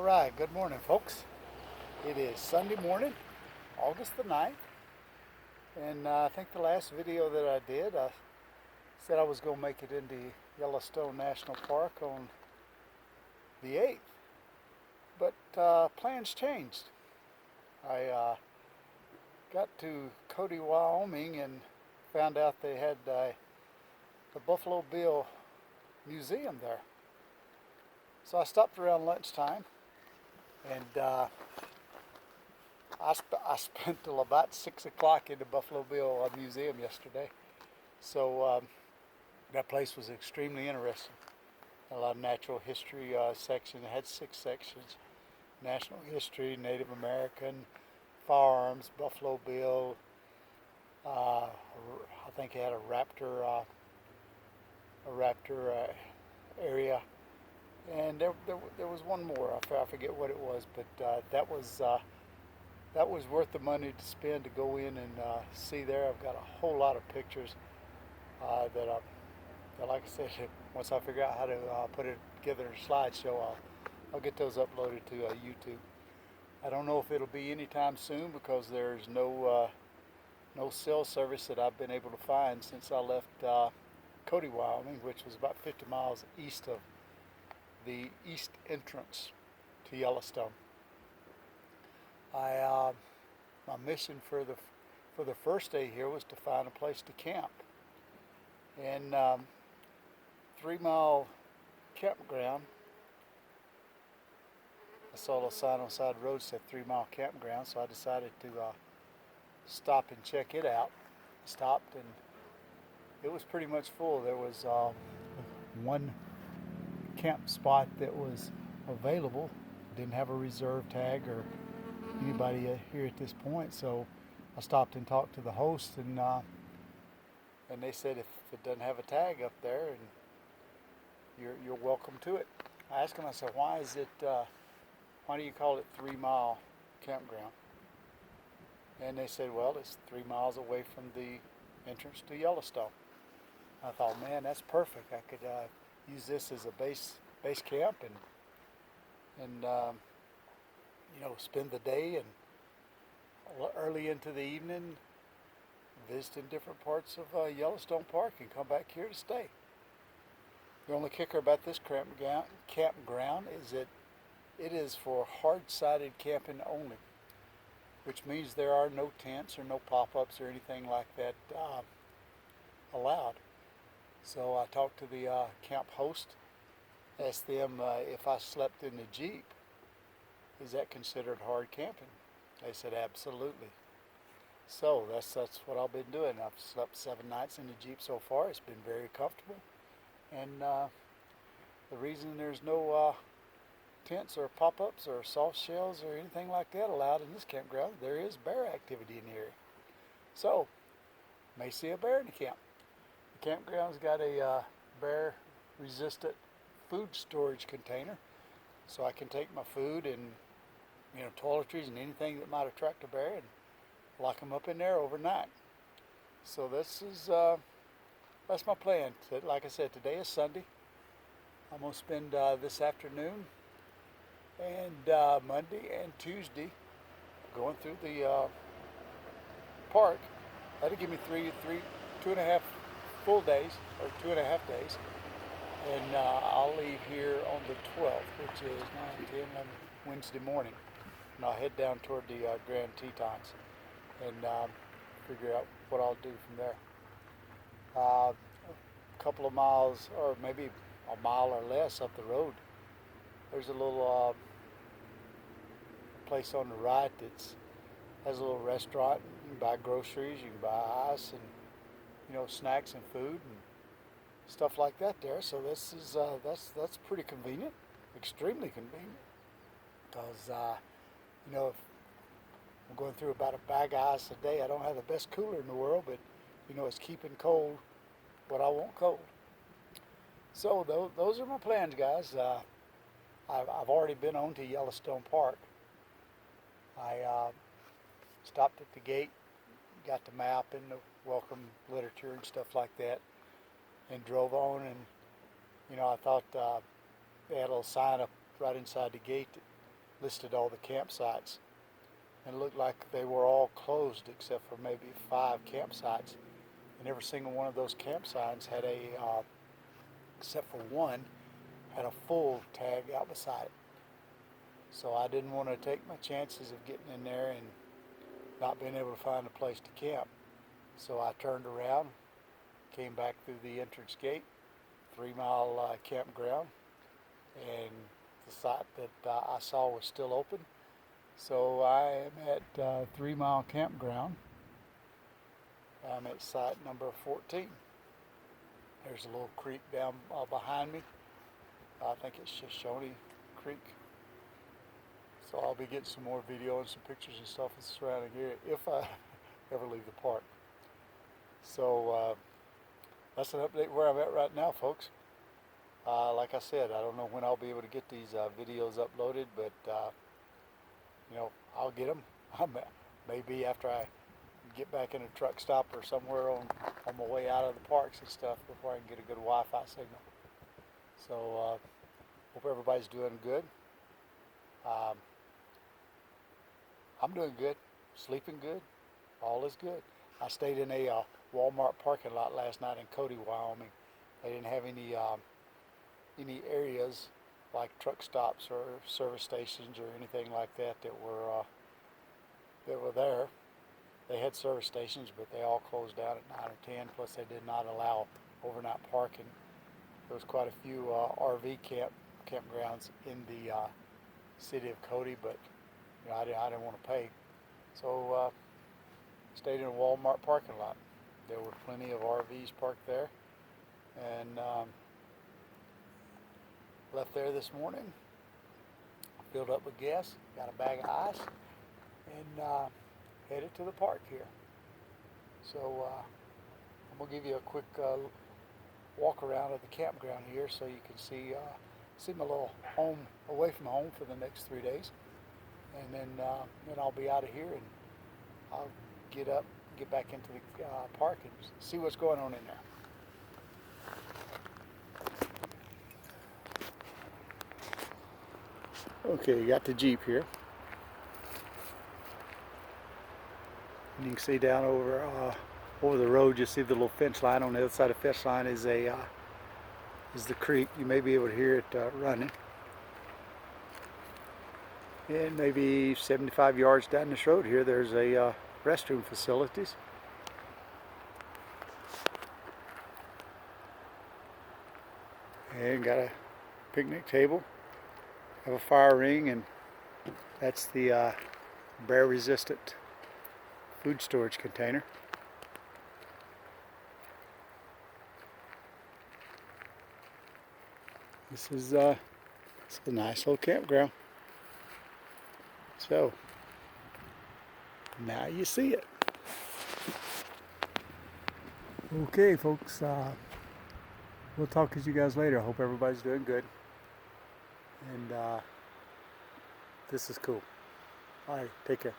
Alright, good morning folks. It is Sunday morning, August the 9th, and I think the last video that I did, I said I was going to make it into Yellowstone National Park on the 8th, but plans changed. I got to Cody, Wyoming and found out they had the Buffalo Bill Museum there. So I stopped around lunchtime, and I spent till about 6 o'clock in the Buffalo Bill Museum yesterday. So that place was extremely interesting. A lot of natural history section. It had 6 sections: national history, Native American, firearms, Buffalo Bill. I think it had a raptor area. And there was one more. I forget what it was, but that was worth the money to spend to go in and see there. I've got a whole lot of pictures that, like I said, once I figure out how to put it together in a slideshow, I'll get those uploaded to YouTube. I don't know if it'll be anytime soon because there's no cell service that I've been able to find since I left Cody, Wyoming, which was about 50 miles east of the east entrance to Yellowstone. My mission for the first day here was to find a place to camp. And 3 Mile Campground, I saw a sign on the side of the road that said 3 Mile Campground, so I decided to stop and check it out. I stopped, and it was pretty much full. There was one camp spot that was available. Didn't have a reserve tag or anybody here at this point, so I stopped and talked to the host, and they said if it doesn't have a tag up there, and you're welcome to it. I asked them, I said, why do you call it 3 Mile Campground? And they said, well, it's 3 miles away from the entrance to Yellowstone. I thought, man, that's perfect. I could use this as a base camp and spend the day and early into the evening visiting different parts of Yellowstone Park and come back here to stay. The only kicker about this campground is that it is for hard-sided camping only, which means there are no tents or no pop-ups or anything like that allowed. So I talked to the camp host, asked them if I slept in the Jeep, is that considered hard camping? They said absolutely. So that's what I've been doing. I've slept 7 nights in the Jeep so far. It's been very comfortable. And the reason there's no tents or pop-ups or soft shells or anything like that allowed in this campground, there is bear activity in the area. So, may see a bear in the camp. The campground's got a bear-resistant food storage container, so I can take my food and toiletries and anything that might attract a bear and lock them up in there overnight. So that's my plan. Like I said, today is Sunday. I'm going to spend this afternoon and Monday and Tuesday going through the park. That'll give me 2.5 full days, or 2.5 days. And I'll leave here on the 12th, which is 9, 10, 11, Wednesday morning. And I'll head down toward the Grand Tetons and figure out what I'll do from there. A couple of miles, or maybe a mile or less up the road, there's a little place on the right that has a little restaurant. You can buy groceries, you can buy ice and snacks and food and stuff like that there. So this is that's pretty convenient, extremely convenient, because if I'm going through about a bag of ice a day, I don't have the best cooler in the world, but it's keeping cold what I want cold. So those are my plans, guys. I've already been on to Yellowstone Park. I stopped at the gate, got the map and the welcome literature and stuff like that, and drove on. And I thought they had a little sign up right inside the gate that listed all the campsites, and it looked like they were all closed except for maybe 5 campsites. And every single one of those campsites had a, except for one, had a full tag out beside it. So I didn't want to take my chances of getting in there and not being able to find a place to camp. So I turned around, came back through the entrance gate, 3 Mile Campground, and the site that I saw was still open. So I am at 3 Mile Campground. I'm at site number 14. There's a little creek down behind me. I think it's Shoshone Creek. So I'll be getting some more video and some pictures and stuff of the surrounding area if I ever leave the park. So that's an update where I'm at right now, folks. Like I said, I don't know when I'll be able to get these videos uploaded, but you know, I'll get them. Maybe after I get back in a truck stop or somewhere on my way out of the parks and stuff before I can get a good Wi-Fi signal. So hope everybody's doing good. I'm doing good, sleeping good, all is good. I stayed in a Walmart parking lot last night in Cody, Wyoming. They didn't have any areas like truck stops or service stations or anything like that that were there. They had service stations, but they all closed down at 9 or 10. Plus, they did not allow overnight parking. There was quite a few RV campgrounds in the city of Cody, but you know, I didn't want to pay, so stayed in a Walmart parking lot. There were plenty of RVs parked there, and left there this morning, filled up with gas, got a bag of ice, and headed to the park here. So I'm going to give you a quick walk around of the campground here so you can see my little home away from home for the next 3 days. And then I'll be out of here and I'll get back into the park and see what's going on in there. Okay, you got the Jeep here. And you can see down over the road, you see the little fence line. On the other side of the fence line is the creek. You may be able to hear it running. And maybe 75 yards down this road here, there's a restroom facilities. And got a picnic table. Have a fire ring, and that's the bear-resistant food storage container. This is it's a nice little campground. So now you see it. Okay, folks. We'll talk to you guys later. I hope everybody's doing good. And this is cool. All right, take care.